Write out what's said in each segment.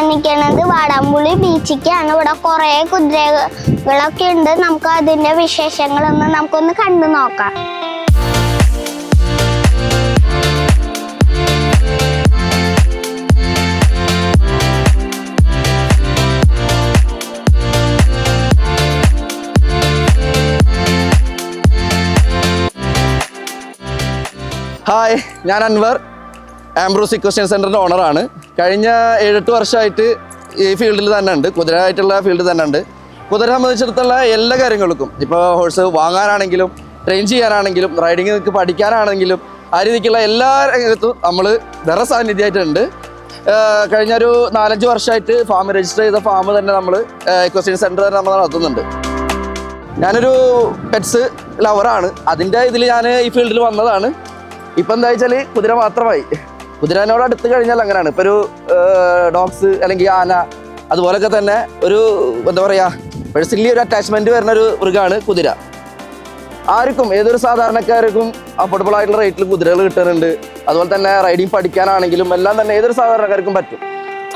കാണിക്കുന്നത് വാടാമ്പുള്ളി ബീച്ചിലേക്കാണ്. ഇവിടെ കുറേ കുതിരകളൊക്കെ ഉണ്ട്. നമുക്ക് അതിന്റെ വിശേഷങ്ങളൊന്ന് നമുക്കൊന്ന് കണ്ടു നോക്കാം. ഹായ്, ഞാൻ അൻവർ, ആംബ്രോസ് ഇക്വസ്റ്റ്യൻ സെൻ്ററിൻ്റെ ഓണറാണ്. കഴിഞ്ഞ 7-8 വർഷമായിട്ട് ഈ ഫീൽഡിൽ തന്നെ ഉണ്ട്, കുതിരയായിട്ടുള്ള ഫീൽഡിൽ തന്നെ ഉണ്ട്. കുതിര സംബന്ധിച്ചിടത്തുള്ള എല്ലാ കാര്യങ്ങൾക്കും, ഇപ്പോൾ ഹോഴ്സ് വാങ്ങാനാണെങ്കിലും ട്രെയിൻ ചെയ്യാനാണെങ്കിലും റൈഡിങ് പഠിക്കാനാണെങ്കിലും ആ രീതിക്കുള്ള എല്ലാ രംഗത്തും നമ്മൾ വേറെ സാന്നിധ്യമായിട്ടുണ്ട്. കഴിഞ്ഞൊരു 4-5 വർഷമായിട്ട് ഫാം രജിസ്റ്റർ ചെയ്ത ഫാം തന്നെ നമ്മൾ ഇക്വസ്റ്റ്യൻ സെൻ്റർ തന്നെ നമ്മൾ നടത്തുന്നുണ്ട്. ഞാനൊരു പെറ്റ്സ് ലവറാണ്. അതിൻ്റെ ഇതിൽ ഞാൻ ഈ ഫീൽഡിൽ വന്നതാണ്. ഇപ്പം എന്താ വെച്ചാൽ കുതിര മാത്രമായി. കുതിരനോട് അടുത്ത് കഴിഞ്ഞാൽ അങ്ങനെയാണ്. ഇപ്പോൾ ഒരു ഡോഗ്സ് അല്ലെങ്കിൽ ആന അതുപോലൊക്കെ തന്നെ ഒരു എന്താ പറയുക, പേഴ്സണലി ഒരു അറ്റാച്ച്മെൻറ്റ് വരുന്ന ഒരു മൃഗമാണ് കുതിര. ആർക്കും, ഏതൊരു സാധാരണക്കാർക്കും അഫോർഡബിൾ ആയിട്ടുള്ള റേറ്റിൽ കുതിരകൾ കിട്ടുന്നുണ്ട്. അതുപോലെ തന്നെ റൈഡിങ് പഠിക്കാനാണെങ്കിലും എല്ലാം തന്നെ ഏതൊരു സാധാരണക്കാർക്കും പറ്റും.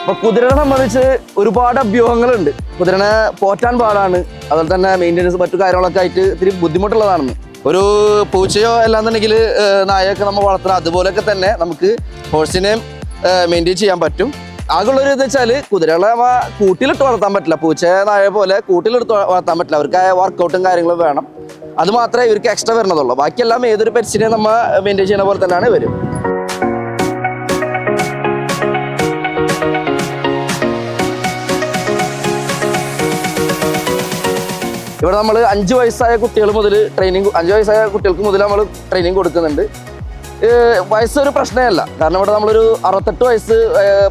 അപ്പോൾ കുതിരനെ സംബന്ധിച്ച് ഒരുപാട് അഭ്യൂഹങ്ങളുണ്ട്. കുതിരനെ പോറ്റാൻ പാടാണ്, അതുപോലെ തന്നെ മെയിൻ്റെനൻസ് മറ്റു കാര്യങ്ങളൊക്കെ ആയിട്ട് ഇത്തിരി ബുദ്ധിമുട്ടുള്ളതാണെന്ന്. ഒരു പൂച്ചയോ അല്ലാന്നുണ്ടെങ്കിൽ നായയൊക്കെ നമ്മൾ വളർത്തണം, അതുപോലെയൊക്കെ തന്നെ നമുക്ക് ഹോഴ്സിനെയും മെയിൻറ്റെയിൻ ചെയ്യാൻ പറ്റും. ആകെയുള്ളൊരു ഇത് വെച്ചാൽ കുതിരകളെ കൂട്ടിലിട്ട് വളർത്താൻ പറ്റില്ല. പൂച്ച നായ പോലെ കൂട്ടിലിട്ട് വളർത്താൻ പറ്റില്ല. അവർക്ക് വർക്കൗട്ടും കാര്യങ്ങളും വേണം. അത് മാത്രമേ ഇവർക്ക് എക്സ്ട്രാ വരുന്നതുള്ളൂ. ബാക്കിയെല്ലാം ഏതൊരു പെറ്റ്സിനെയും നമ്മൾ മെയിൻറ്റെയിൻ ചെയ്യുന്ന പോലെ തന്നെയാണ് വരും. ഇവിടെ നമ്മൾ 5 വയസ്സായ കുട്ടികൾ മുതൽ 5 വയസ്സായ കുട്ടികൾക്ക് മുതൽ നമ്മൾ ട്രെയിനിങ് കൊടുക്കുന്നുണ്ട്. വയസ്സൊരു പ്രശ്നമല്ല, കാരണം ഇവിടെ നമ്മളൊരു 68 വയസ്സ്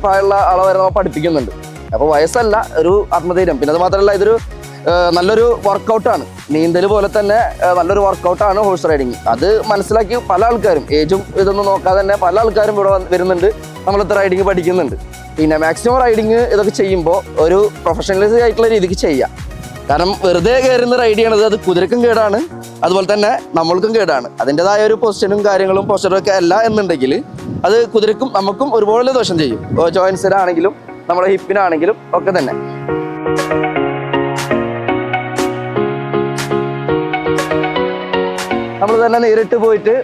പ്രായമുള്ള ആളെ വരെ നമ്മൾ പഠിപ്പിക്കുന്നുണ്ട്. അപ്പോൾ വയസ്സല്ല, ഒരു ആത്മധൈര്യം. പിന്നെ അത് മാത്രമല്ല, ഇതൊരു നല്ലൊരു വർക്കൗട്ടാണ്. നീന്തൽ പോലെ തന്നെ നല്ലൊരു വർക്കൗട്ടാണ് ഹോഴ്സ് റൈഡിങ്. അത് മനസ്സിലാക്കി പല ആൾക്കാരും, ഏജും ഇതൊന്നും നോക്കാതെ തന്നെ പല ആൾക്കാരും ഇവിടെ വരുന്നുണ്ട്, നമ്മളിത് റൈഡിങ് പഠിക്കുന്നുണ്ട്. പിന്നെ മാക്സിമം റൈഡിങ് ഇതൊക്കെ ചെയ്യുമ്പോൾ ഒരു പ്രൊഫഷണലൈസ് ആയിട്ടുള്ള രീതിക്ക് ചെയ്യാം. കാരണം വെറുതെ കയറുന്ന റൈഡ് ചെയ്യണത് അത് കുതിരക്കും കേടാണ്, അതുപോലെ തന്നെ നമ്മൾക്കും കേടാണ്. അതിൻ്റെതായ ഒരു പൊസിഷനും കാര്യങ്ങളും പോസ്റ്ററും ഒക്കെ അല്ല എന്നുണ്ടെങ്കിൽ അത് കുതിരക്കും നമുക്കും ഒരുപോലെ ദോഷം ചെയ്യും. ജോയിൻസിനാണെങ്കിലും നമ്മുടെ ഹിപ്പിനാണെങ്കിലും ഒക്കെ തന്നെ. നമ്മൾ തന്നെ നേരിട്ട് പോയിട്ട്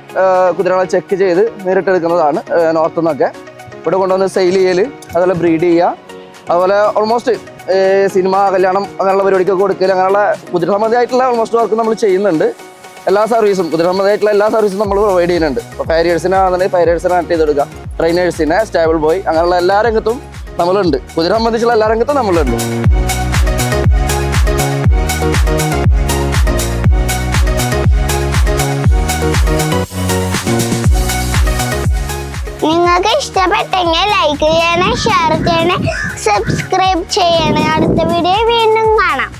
കുതിരകളെ ചെക്ക് ചെയ്ത് നേരിട്ട് എടുക്കുന്നതാണ്. നോർത്ത് നിന്നൊക്കെ ഇവിടെ കൊണ്ടുവന്ന് സെയിൽ ചെയ്യൽ, അതുപോലെ ബ്രീഡ് ചെയ്യുക, അതുപോലെ ഓൾമോസ്റ്റ് സിനിമ, കല്യാണം അങ്ങനെയുള്ള പരിപാടിക്കൊക്കെ കൊടുക്കൽ, അങ്ങനെയുള്ള കുതിര സംബന്ധമായിട്ടുള്ള ഓൾമോസ്റ്റ് വർക്ക് നമ്മൾ ചെയ്യുന്നുണ്ട്. എല്ലാ സർവീസും കുതിര സംബന്ധമായിട്ടുള്ള എല്ലാ സർവീസും നമ്മൾ പ്രൊവൈഡ് ചെയ്യുന്നുണ്ട്. ഇപ്പോൾ ഫാരിയേഴ്സിനാണെന്നുണ്ടെങ്കിൽ ഫാരിയേഴ്സിനെ ആക്ട് ചെയ്ത് കൊടുക്കുക, ട്രെയിനേഴ്സിനെ, സ്റ്റേബിൾ ബോയ്, അങ്ങനെയുള്ള എല്ലാ രംഗത്തും നമ്മളുണ്ട്. കുതിര സംബന്ധിച്ചുള്ള എല്ലാ രംഗത്തും നമ്മളുണ്ട്. നിങ്ങൾക്ക് ഇഷ്ടപ്പെട്ടെങ്കിൽ ലൈക്ക് ചെയ്യണേ, ഷെയർ ചെയ്യണേ, സബ്സ്ക്രൈബ് ചെയ്യണേ. അടുത്ത വീഡിയോ വീണ്ടും കാണാം.